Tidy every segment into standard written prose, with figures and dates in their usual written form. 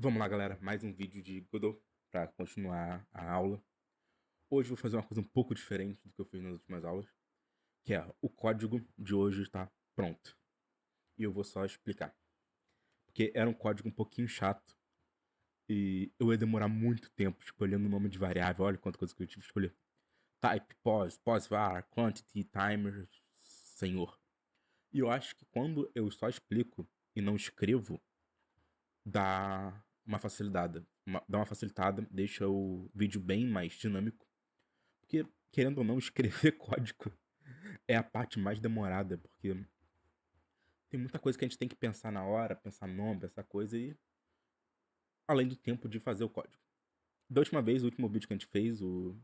Vamos lá, galera, mais um vídeo de Godot para continuar a aula. Hoje eu vou fazer uma coisa um pouco diferente do que eu fiz nas últimas aulas, que é o código de hoje está pronto. E eu vou só explicar. Porque era um código um pouquinho chato e eu ia demorar muito tempo escolhendo o nome de variável. Olha quanta coisa que eu tive que escolher. Type, pos var, quantity, timer, senhor. E eu acho que quando eu só explico e não escrevo, dá uma facilitada. Dá uma facilitada, deixa o vídeo bem mais dinâmico. Porque, querendo ou não, escrever código é a parte mais demorada, porque tem muita coisa que a gente tem que pensar na hora, pensar nome, pensar coisa, e além do tempo de fazer o código. Da última vez, o último vídeo que a gente fez, o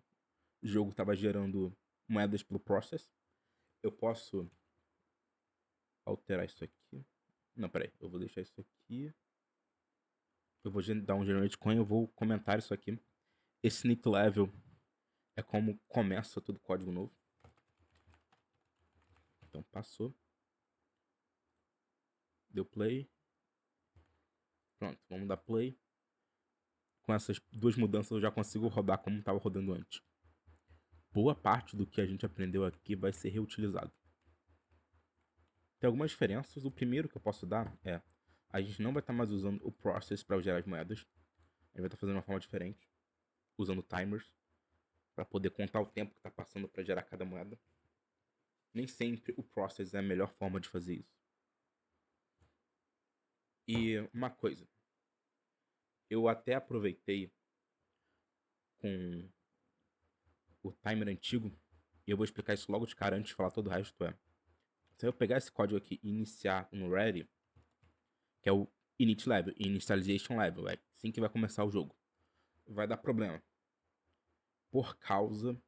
jogo estava gerando moedas pelo process. Eu posso alterar isso aqui. Não, peraí, eu vou deixar isso aqui. Eu vou dar um generate coin, eu vou comentar isso aqui. Esse init level é como começa todo código novo. Então passou. Deu play. Pronto, vamos dar play. Com essas duas mudanças eu já consigo rodar como estava rodando antes. Boa parte do que a gente aprendeu aqui vai ser reutilizado. Tem algumas diferenças. O primeiro que eu posso dar é: a gente não vai estar mais usando o process para gerar as moedas. A gente vai estar fazendo de uma forma diferente, usando timers para poder contar o tempo que está passando para gerar cada moeda. Nem sempre o process é a melhor forma de fazer isso. E uma coisa, eu até aproveitei com o timer antigo, e eu vou explicar isso logo de cara antes de falar todo o resto. Se eu pegar esse código aqui e iniciar no ready, que é o init level, initialization level, é assim que vai começar o jogo, vai dar problema por causa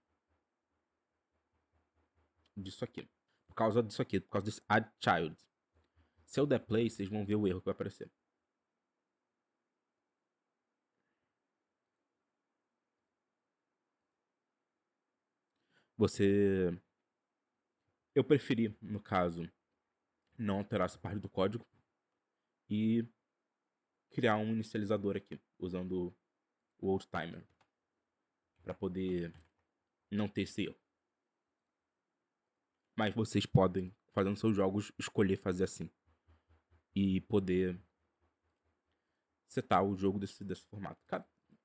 disso aqui. Por causa desse add child. Se eu der play, vocês vão ver o erro que vai aparecer. Eu preferi, no caso, não alterar essa parte do código e criar um inicializador aqui, usando o old timer, para poder não ter esse erro. Mas vocês podem, fazendo seus jogos, escolher fazer assim e poder setar o jogo desse formato.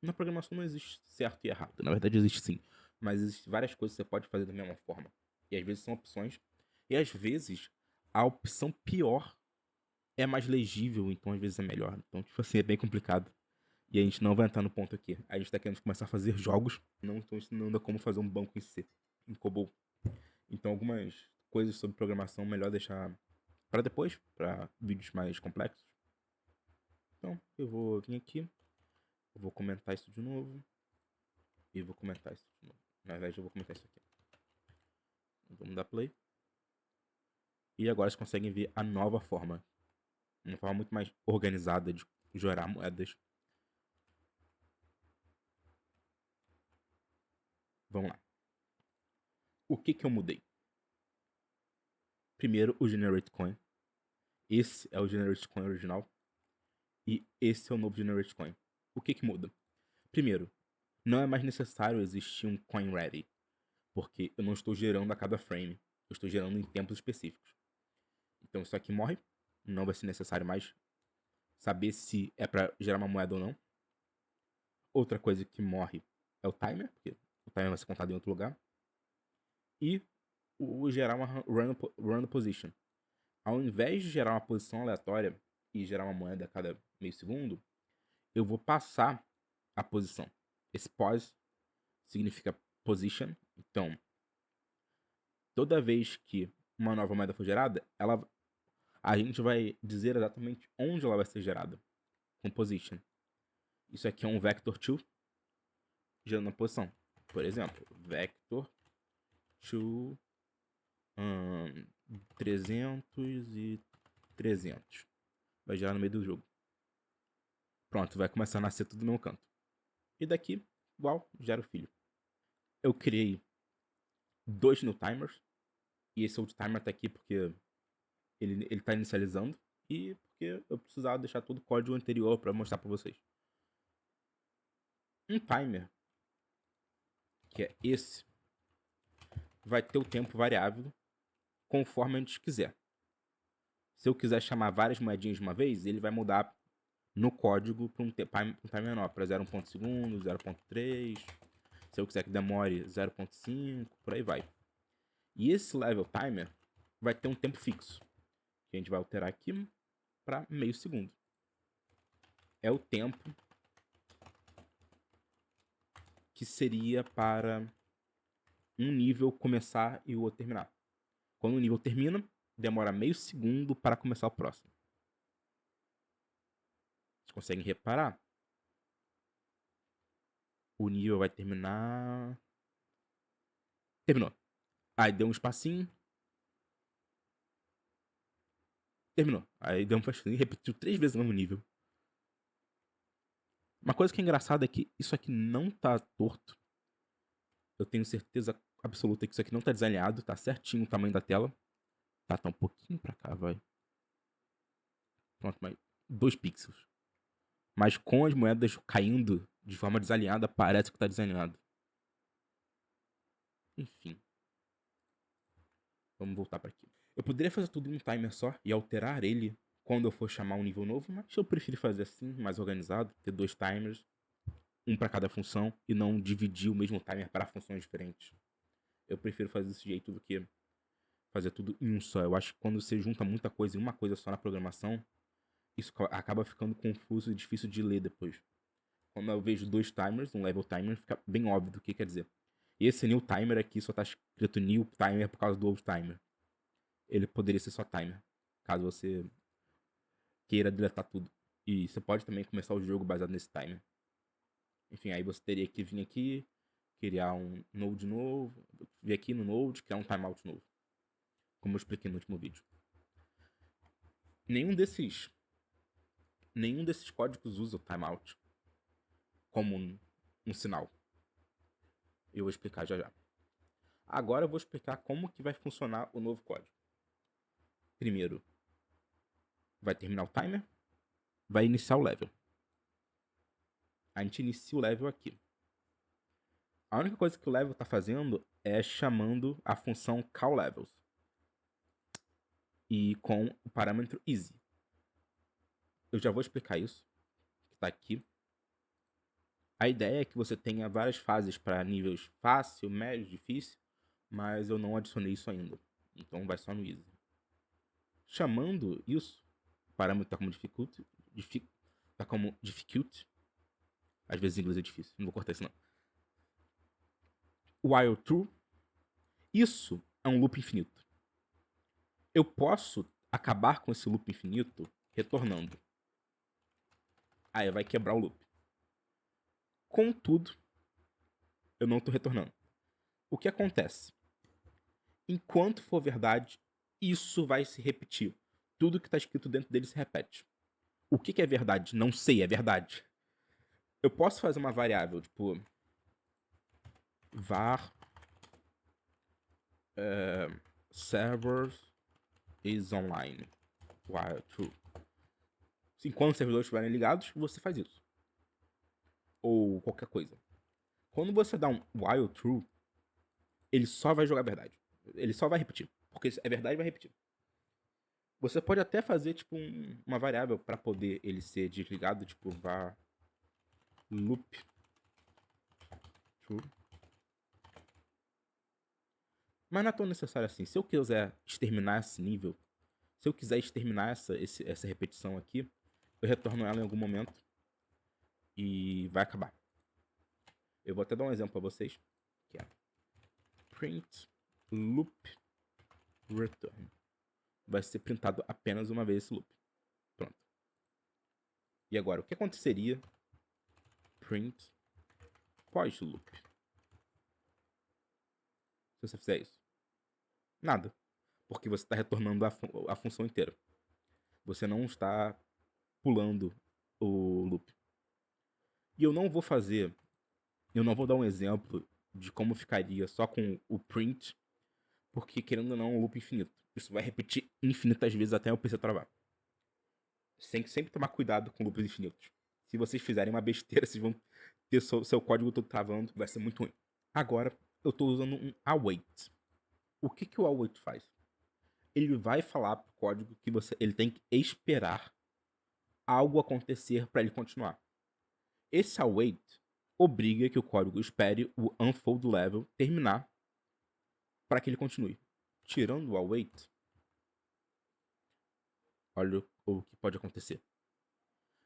Na programação não existe certo e errado. Na verdade existe sim. Mas existem várias coisas que você pode fazer da mesma forma. E às vezes são opções. E às vezes a opção pior é mais legível, então às vezes é melhor. Então, tipo assim, é bem complicado. E a gente não vai entrar no ponto aqui. A gente tá querendo começar a fazer jogos. Não estão ensinando como fazer um banco em C, em COBOL. Então algumas coisas sobre programação melhor deixar para depois, para vídeos mais complexos. Então, eu vou vir aqui, eu vou comentar isso de novo, e vou comentar isso de novo. Na verdade, eu vou comentar isso aqui. Vamos dar play. E agora vocês conseguem ver a nova forma. Uma forma muito mais organizada de gerar moedas. Vamos lá. O que eu mudei? Primeiro, o Generate Coin. Esse é o Generate Coin original. E esse é o novo Generate Coin. O que muda? Primeiro, não é mais necessário existir um Coin Ready, porque eu não estou gerando a cada frame. Eu estou gerando em tempos específicos. Então isso aqui morre. Não vai ser necessário mais saber se é para gerar uma moeda ou não. Outra coisa que morre é o timer, porque o timer vai ser contado em outro lugar. E o gerar uma random position. Ao invés de gerar uma posição aleatória e gerar uma moeda a cada meio segundo, eu vou passar a posição. Esse pause significa position. Então, toda vez que uma nova moeda for gerada, a gente vai dizer exatamente onde ela vai ser gerada, com position. Isso aqui é um vector to, gerando uma posição. Por exemplo, vector to 300 e 300. Vai gerar no meio do jogo. Pronto, vai começar a nascer tudo no meu canto. E daqui, igual, gera o filho. Eu criei 2 new timers. E esse old timer tá aqui porque ele tá inicializando. E porque eu precisava deixar todo o código anterior para mostrar para vocês. Um timer, que é esse, vai ter o tempo variável conforme a gente quiser. Se eu quiser chamar várias moedinhas de uma vez, ele vai mudar no código para um time menor, para 0,1 segundo, 0,3. Se eu quiser que demore 0,5, por aí vai. E esse level timer vai ter um tempo fixo, que a gente vai alterar aqui para meio segundo. É o tempo que seria para um nível começar e o outro terminar. Quando o nível termina, demora meio segundo para começar o próximo. Vocês conseguem reparar? O nível vai terminar... Terminou. Aí deu um espacinho. Terminou. Aí deu um espacinho e repetiu 3 vezes o mesmo nível. Uma coisa que é engraçada é que isso aqui não tá torto. Eu tenho certeza absoluta que isso aqui não tá desalinhado. Tá certinho o tamanho da tela. Tá um pouquinho pra cá, vai. Pronto, mais 2 pixels. Mas com as moedas caindo de forma desalinhada, parece que tá desalinhado. Enfim. Vamos voltar pra aqui. Eu poderia fazer tudo em um timer só e alterar ele quando eu for chamar um nível novo, mas eu prefiro fazer assim, mais organizado, ter 2 timers, um para cada função, e não dividir o mesmo timer para funções diferentes. Eu prefiro fazer desse jeito do que fazer tudo em um só. Eu acho que quando você junta muita coisa em uma coisa só na programação, isso acaba ficando confuso e difícil de ler depois. Quando eu vejo 2 timers, um level timer, fica bem óbvio do que quer dizer. E esse new timer aqui só tá escrito new timer por causa do old timer. Ele poderia ser só timer, caso você queira deletar tudo. E você pode também começar o jogo baseado nesse timer. Enfim, aí você teria que vir aqui, criar um node novo, vir aqui no node, criar um timeout novo. Como eu expliquei no último vídeo. Nenhum desses códigos usa o timeout como um sinal. Eu vou explicar já já. Agora eu vou explicar como que vai funcionar o novo código. Primeiro, vai terminar o timer, vai iniciar o level. A gente inicia o level aqui. A única coisa que o level está fazendo é chamando a função callLevels. E com o parâmetro easy. Eu já vou explicar isso, que está aqui. A ideia é que você tenha várias fases para níveis fácil, médio, difícil, mas eu não adicionei isso ainda. Então vai só no easy. Chamando isso, o parâmetro está como difficult. Às vezes em inglês é difícil, não vou cortar isso não. While true, isso é um loop infinito. Eu posso acabar com esse loop infinito retornando. Aí vai quebrar o loop. Contudo, eu não estou retornando. O que acontece? Enquanto for verdade, isso vai se repetir. Tudo que está escrito dentro dele se repete. O que é verdade? Não sei, é verdade. Eu posso fazer uma variável, tipo... var servers is online while true. Enquanto os servidores estiverem ligados, você faz isso. Ou qualquer coisa. Quando você dá um while true, ele só vai jogar a verdade. Ele só vai repetir. Porque é verdade, vai repetir. Você pode até fazer, tipo, uma variável para poder ele ser desligado, tipo, var loop true. Mas não é tão necessário assim. Se eu quiser exterminar esse nível, se eu quiser exterminar essa repetição aqui, eu retorno ela em algum momento e vai acabar. Eu vou até dar um exemplo para vocês, que é print loop return. Vai ser printado apenas uma vez esse loop. Pronto. E agora, o que aconteceria print pós loop? Se você fizer isso? Nada. Porque você está retornando a função inteira. Você não está pulando o loop. E eu não vou dar um exemplo de como ficaria só com o print, porque querendo ou não é um loop infinito. Isso vai repetir infinitas vezes até o PC travar. Vocês têm que sempre tomar cuidado com loops infinitos. Se vocês fizerem uma besteira, vocês vão ter seu código todo travando, vai ser muito ruim. Agora, eu estou usando um await. O que o await faz? Ele vai falar pro código que ele tem que esperar algo acontecer para ele continuar. Esse await obriga que o código espere o unfold level terminar para que ele continue. Tirando o await, olha o que pode acontecer.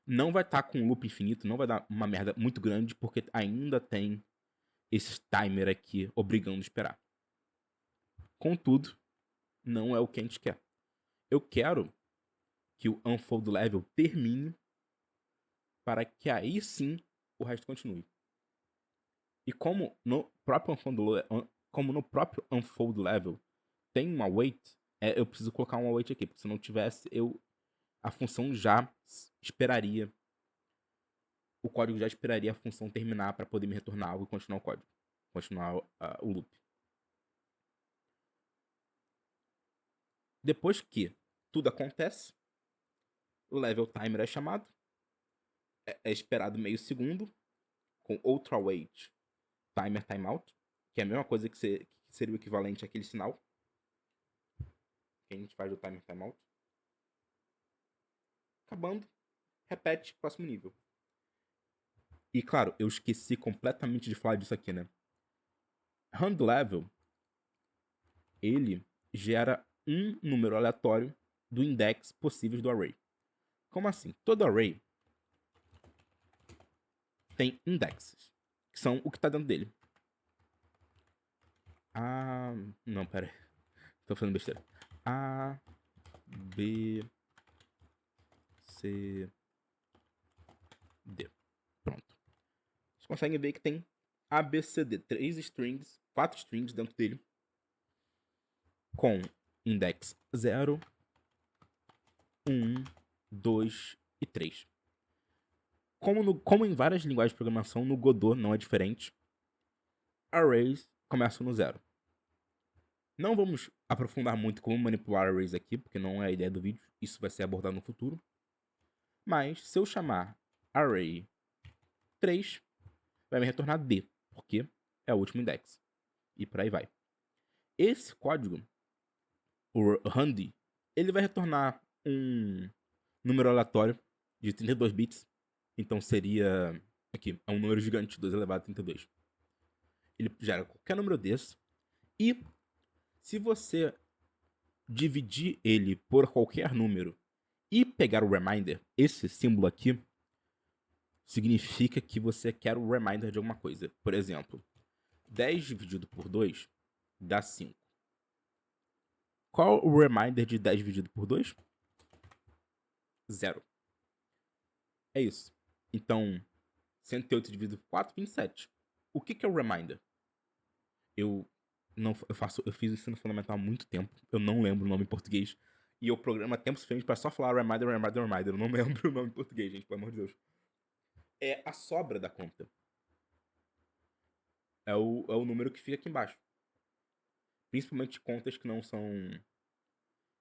Não vai estar com um loop infinito, não vai dar uma merda muito grande, porque ainda tem esse timer aqui obrigando a esperar. Contudo, não é o que a gente quer. Eu quero que o unfold level termine para que aí sim o resto continue. E como no próprio unfold level tem um await, eu preciso colocar um await aqui, porque se não tivesse, a função já esperaria, o código já esperaria a função terminar para poder me retornar algo e continuar o código, continuar o loop. Depois que tudo acontece, o level timer é chamado, é esperado meio segundo, com outro await, timer timeout, que é a mesma coisa que seria o equivalente àquele sinal que a gente faz do timer timeout. Acabando, repete, próximo nível. E claro, eu esqueci completamente de falar disso aqui, né? Hand level, ele gera um número aleatório do index possíveis do array. Como assim? Todo array tem indexes, que são o que está dentro dele. Não, pera aí. Tô fazendo besteira. A, B, C, D. Pronto. Vocês conseguem ver que tem A, B, C, D. 4 strings dentro dele. Com index 0, 1, 2 e 3. Como em várias linguagens de programação, no Godot não é diferente. Arrays começam no 0. Não vamos aprofundar muito como manipular arrays aqui, porque não é a ideia do vídeo. Isso vai ser abordado no futuro. Mas se eu chamar array 3, vai me retornar D, porque é o último index. E por aí vai. Esse código, o handy, ele vai retornar um número aleatório de 32 bits. Então seria... Aqui, é um número gigante, 2 elevado a 32. Ele gera qualquer número desse. E se você dividir ele por qualquer número e pegar o reminder, esse símbolo aqui significa que você quer o reminder de alguma coisa. Por exemplo, 10 dividido por 2 dá 5. Qual o reminder de 10 dividido por 2? 0. É isso. Então, 108 dividido por 4, 27. O que é o reminder? Eu fiz ensino fundamental há muito tempo. Eu não lembro o nome em português. E eu programo tempo suficiente para só falar reminder. Eu não lembro o nome em português, gente, pelo amor de Deus. É a sobra da conta. É o número que fica aqui embaixo. Principalmente contas que não são...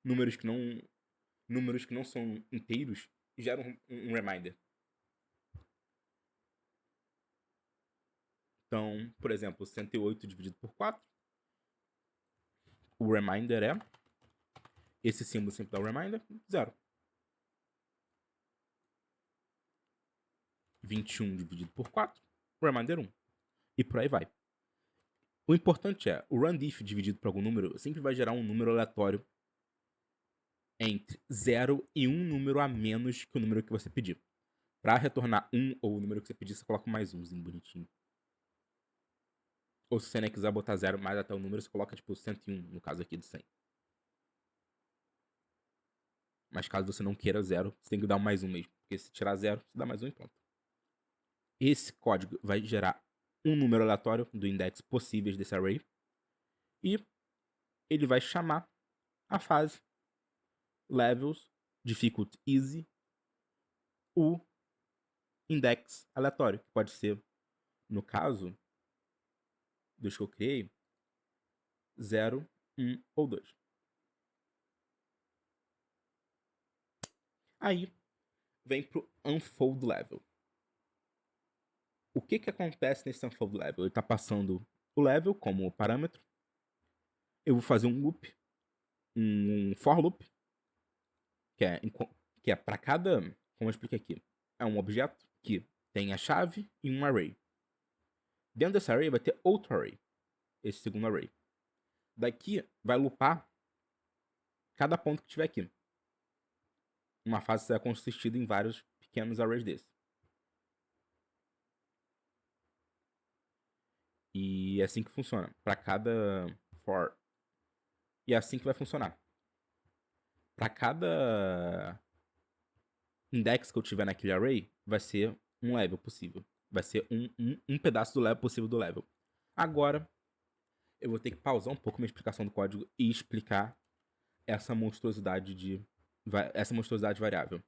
Números que não são inteiros geram um reminder. Então, por exemplo, 108 dividido por 4. O reminder é... Esse símbolo sempre dá o reminder, 0. 21 dividido por 4, o reminder 1. E por aí vai. O importante é, o randif dividido por algum número sempre vai gerar um número aleatório entre 0 e um número a menos que o número que você pedir. Para retornar 1 ou o número que você pedir, você coloca mais umzinho bonitinho. Ou se você nem quiser botar 0 mais até o número, você coloca tipo 101, no caso aqui de 100. Mas caso você não queira 0, você tem que dar um mais 1 mesmo. Porque se tirar 0, você dá mais 1 e pronto. Esse código vai gerar um número aleatório do index possíveis desse array. E ele vai chamar a fase levels, difficult easy, o index aleatório, que pode ser, no caso, dos que eu criei, 0, 1 ou 2. Aí, vem pro unfold level. O que acontece nesse unfold level? Ele tá passando o level como parâmetro. Eu vou fazer um loop, um for loop, que é para cada, como eu expliquei aqui, é um objeto que tem a chave e um array. Dentro desse array vai ter outro array, esse segundo array. Daqui vai loopar cada ponto que tiver aqui. Uma fase será consistida em vários pequenos arrays desses. E é assim que funciona. Para cada for. E é assim que vai funcionar. Para cada index que eu tiver naquele array, vai ser um level possível. Vai ser um pedaço do level possível do level. Agora, eu vou ter que pausar um pouco minha explicação do código e explicar essa monstruosidade variável.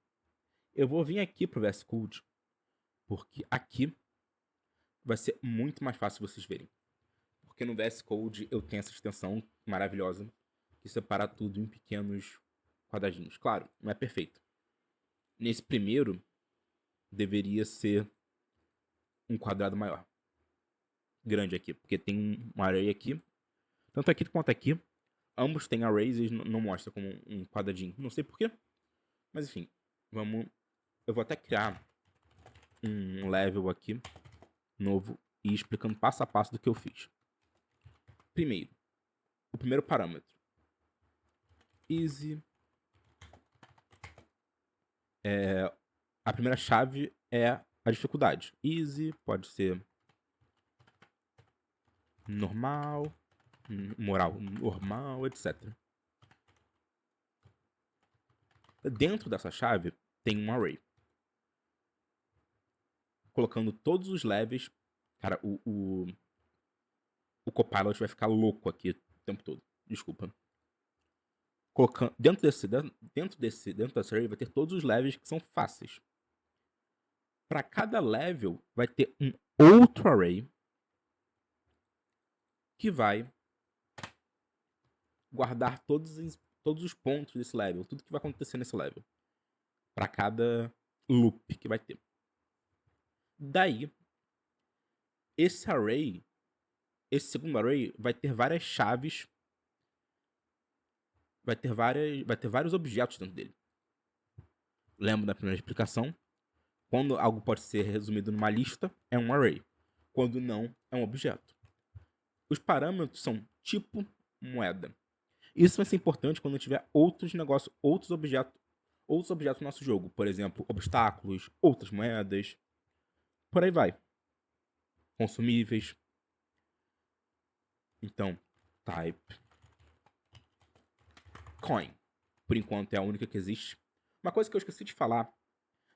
Eu vou vir aqui pro VS Code, porque aqui vai ser muito mais fácil vocês verem. Porque no VS Code eu tenho essa extensão maravilhosa que separa tudo em pequenos quadradinhos. Claro, não é perfeito. Nesse primeiro, deveria ser um quadrado maior. Grande aqui, porque tem um array aqui. Tanto aqui quanto aqui, ambos têm arrays e não mostra como um quadradinho. Não sei porquê, mas enfim. Eu vou até criar um level aqui, novo, e explicando passo a passo do que eu fiz. Primeiro, o primeiro parâmetro. Easy. A primeira chave é a dificuldade. Easy, pode ser normal, moral, normal, etc. Dentro dessa chave tem um array. Colocando todos os levels. Cara, o Copilot vai ficar louco aqui o tempo todo. Desculpa. Colocando, dentro dessa array vai ter todos os levels que são fáceis. Para cada level vai ter um outro array que vai guardar todos os pontos desse level, tudo que vai acontecer nesse level, para cada loop que vai ter. Daí, esse segundo array vai ter várias chaves, vai ter vários objetos dentro dele. Lembra da primeira explicação? Quando algo pode ser resumido numa lista, é um array. Quando não, é um objeto. Os parâmetros são tipo, moeda. Isso vai ser importante quando tiver outros negócios, outros objetos no nosso jogo. Por exemplo, obstáculos, outras moedas. Por aí vai. Consumíveis. Então, type coin. Por enquanto é a única que existe. Uma coisa que eu esqueci de falar,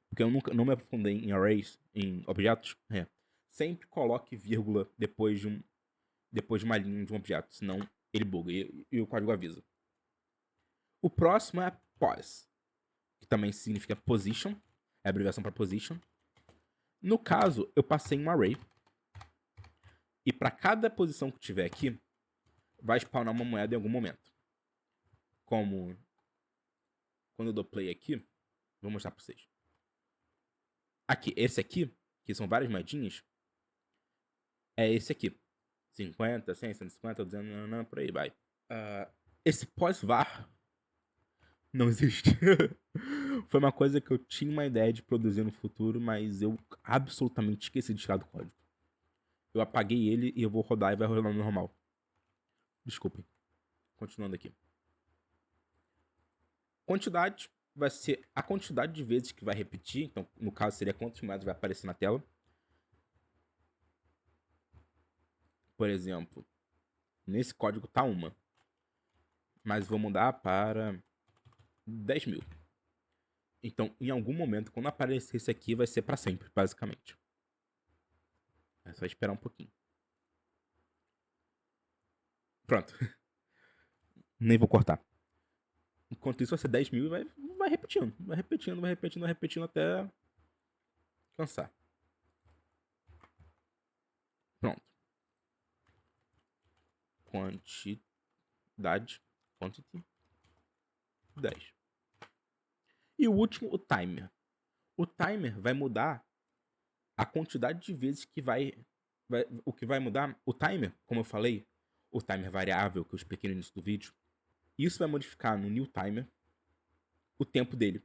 porque eu não me aprofundei em arrays, em objetos, sempre coloque vírgula depois de uma linha de um objeto, senão ele buga e o código avisa. O próximo é pos, que também significa position, é a abreviação para position. No caso, eu passei um array e para cada posição que tiver aqui, vai spawnar uma moeda em algum momento. Como quando eu dou play aqui, vou mostrar para vocês. Aqui, esse aqui, que são várias moedinhas, é esse aqui. 50, 100, 150, 200, por aí vai. Esse pós-var não existe. Foi uma coisa que eu tinha uma ideia de produzir no futuro, mas eu absolutamente esqueci de tirar do código. Eu apaguei ele e eu vou rodar e vai rodar no normal. Desculpem. Continuando aqui. Quantidade vai ser a quantidade de vezes que vai repetir. Então, no caso, seria quantas moedas vai aparecer na tela. Por exemplo, nesse código tá uma. Mas vou mudar para 10 mil. Então, em algum momento, quando aparecer esse aqui, vai ser para sempre, basicamente. É só esperar um pouquinho. Pronto. Nem vou cortar. Enquanto isso, vai ser 10 mil e vai repetindo. Vai repetindo até cansar. Pronto. Quantity 10. E o último, o timer. O timer vai mudar a quantidade de vezes que o que vai mudar, o timer, como eu falei, o timer variável que eu expliquei no início do vídeo, isso vai modificar no new timer o tempo dele.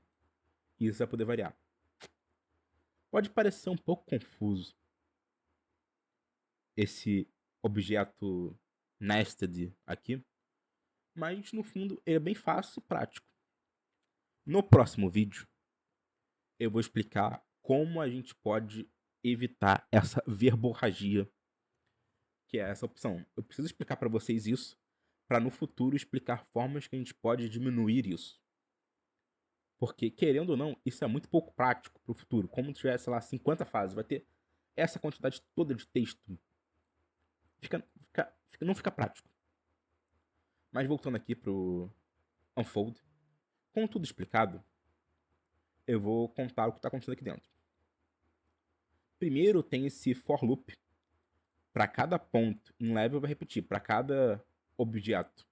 E isso vai poder variar. Pode parecer um pouco confuso esse objeto nested aqui, mas no fundo ele é bem fácil e prático. No próximo vídeo, eu vou explicar como a gente pode evitar essa verborragia, que é essa opção. Eu preciso explicar para vocês isso, para no futuro explicar formas que a gente pode diminuir isso. Porque, querendo ou não, isso é muito pouco prático para o futuro. Como tiver, sei lá, 50 fases, vai ter essa quantidade toda de texto. Não fica prático. Mas voltando aqui pro Unfold, com tudo explicado, eu vou contar o que está acontecendo aqui dentro. Primeiro tem esse for loop. Para cada ponto em level vai repetir, para cada objeto.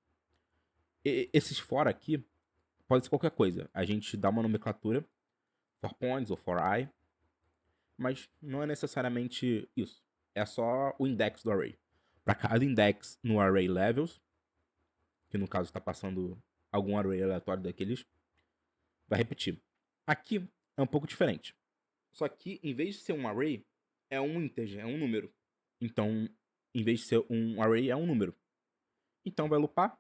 Esses for aqui pode ser qualquer coisa. A gente dá uma nomenclatura, for points ou for I, mas não é necessariamente isso. É só o index do array. Para cada index no array levels, que no caso está passando algum array aleatório daqueles, vai repetir. Aqui é um pouco diferente. Só que, em vez de ser um array, é um integer, é um número. Então, em vez de ser um array, é um número. Então, vai loopar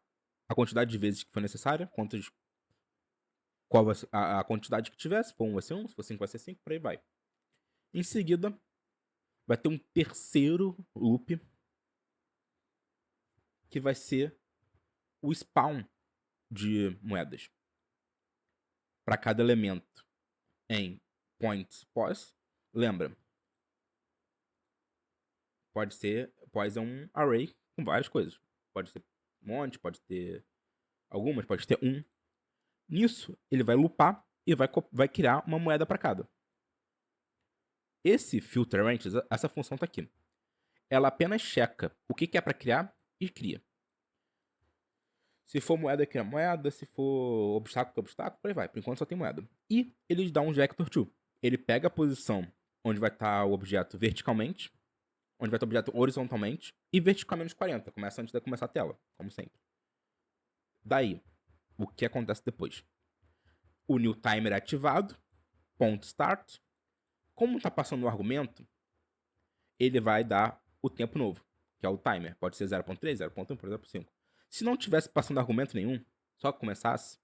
a quantidade de vezes que for necessária, qual vai ser a quantidade que tiver, se for 1 vai ser 1, se for 5 vai ser 5, por aí vai. Em seguida, vai ter um terceiro loop, que vai ser o spawn de moedas. Para cada elemento em points pos, lembra, pos é um array com várias coisas. Pode ser um monte, pode ter algumas, pode ter um. Nisso, ele vai loopar e vai criar uma moeda para cada. Esse filter ranges, essa função tá aqui. Ela apenas checa o que é para criar e cria. Se for moeda, cria moeda. Se for obstáculo, obstáculo, por aí vai. Por enquanto só tem moeda. E ele dá um vector to. Ele pega a posição onde vai estar o objeto verticalmente, onde vai estar o objeto horizontalmente, e verticalmente 40. Começa antes de começar a tela, como sempre. Daí, o que acontece depois? O new timer é ativado, ponto start. Como está passando o argumento, ele vai dar o tempo novo, que é o timer. Pode ser 0.3, 0.1, por exemplo, 5. Se não tivesse passando argumento nenhum, só que começasse,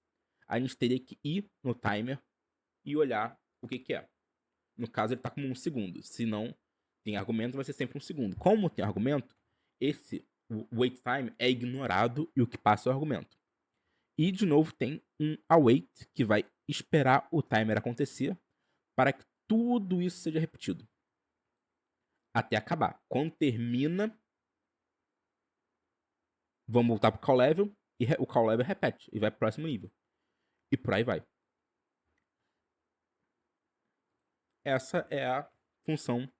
a gente teria que ir no timer e olhar o que é. No caso, ele está como 1 segundo. Se não tem argumento, vai ser sempre 1 segundo. Como tem argumento, o wait time é ignorado e o que passa é o argumento. E, de novo, tem um await que vai esperar o timer acontecer para que tudo isso seja repetido. Até acabar. Quando termina, vamos voltar pro call level e o call level repete e vai pro próximo nível. E por aí vai. Essa é a função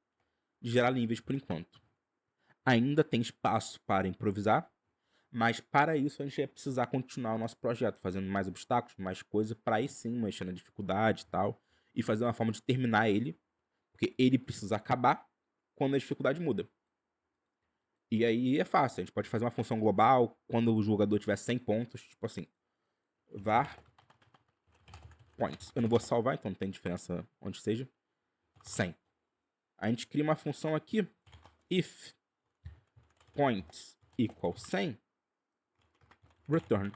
de gerar níveis por enquanto. Ainda tem espaço para improvisar, mas para isso a gente vai precisar continuar o nosso projeto, fazendo mais obstáculos, mais coisa, para aí sim mexer na dificuldade e tal, e fazer uma forma de terminar ele, porque ele precisa acabar quando a dificuldade muda. E aí é fácil, a gente pode fazer uma função global quando o jogador tiver 100 pontos, tipo assim, var points. Eu não vou salvar, então não tem diferença onde seja. 100. A gente cria uma função aqui, if points equal 100, return.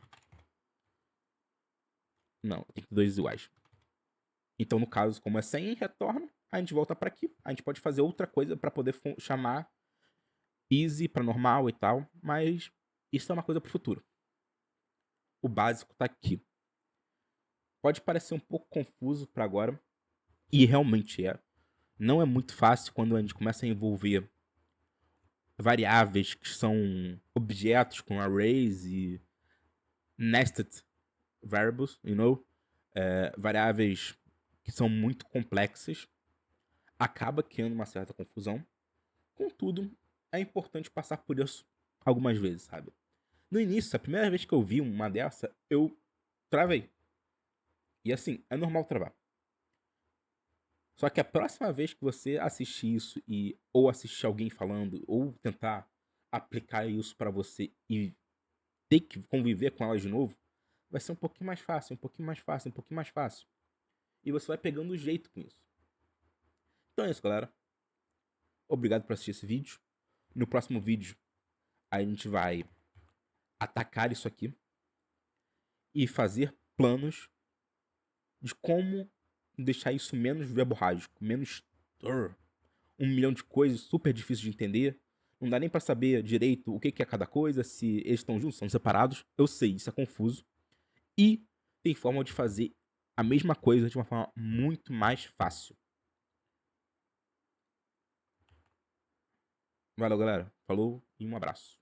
Não, tem que ter dois iguais. Então, no caso, como é 100, retorna, a gente volta para aqui. A gente pode fazer outra coisa para poder chamar easy para normal e tal, mas isso é uma coisa para o futuro. O básico está aqui. Pode parecer um pouco confuso para agora, e realmente é. Não é muito fácil quando a gente começa a envolver variáveis que são objetos com arrays e nested variables, variáveis que são muito complexas, acaba criando uma certa confusão. Contudo, é importante passar por isso algumas vezes, sabe? No início, a primeira vez que eu vi uma dessa, eu travei. E assim, é normal travar. Só que a próxima vez que você assistir isso ou assistir alguém falando, ou tentar aplicar isso pra você e ter que conviver com elas de novo, vai ser um pouquinho mais fácil, um pouquinho mais fácil, um pouquinho mais fácil. E você vai pegando o jeito com isso. Então é isso, galera. Obrigado por assistir esse vídeo. No próximo vídeo, a gente vai atacar isso aqui e fazer planos de como deixar isso menos verborrágico, menos 1 milhão de coisas super difíceis de entender. Não dá nem pra saber direito o que é cada coisa, se eles estão juntos, são separados. Eu sei, isso é confuso. E tem forma de fazer a mesma coisa de uma forma muito mais fácil. Valeu, galera. Falou e um abraço.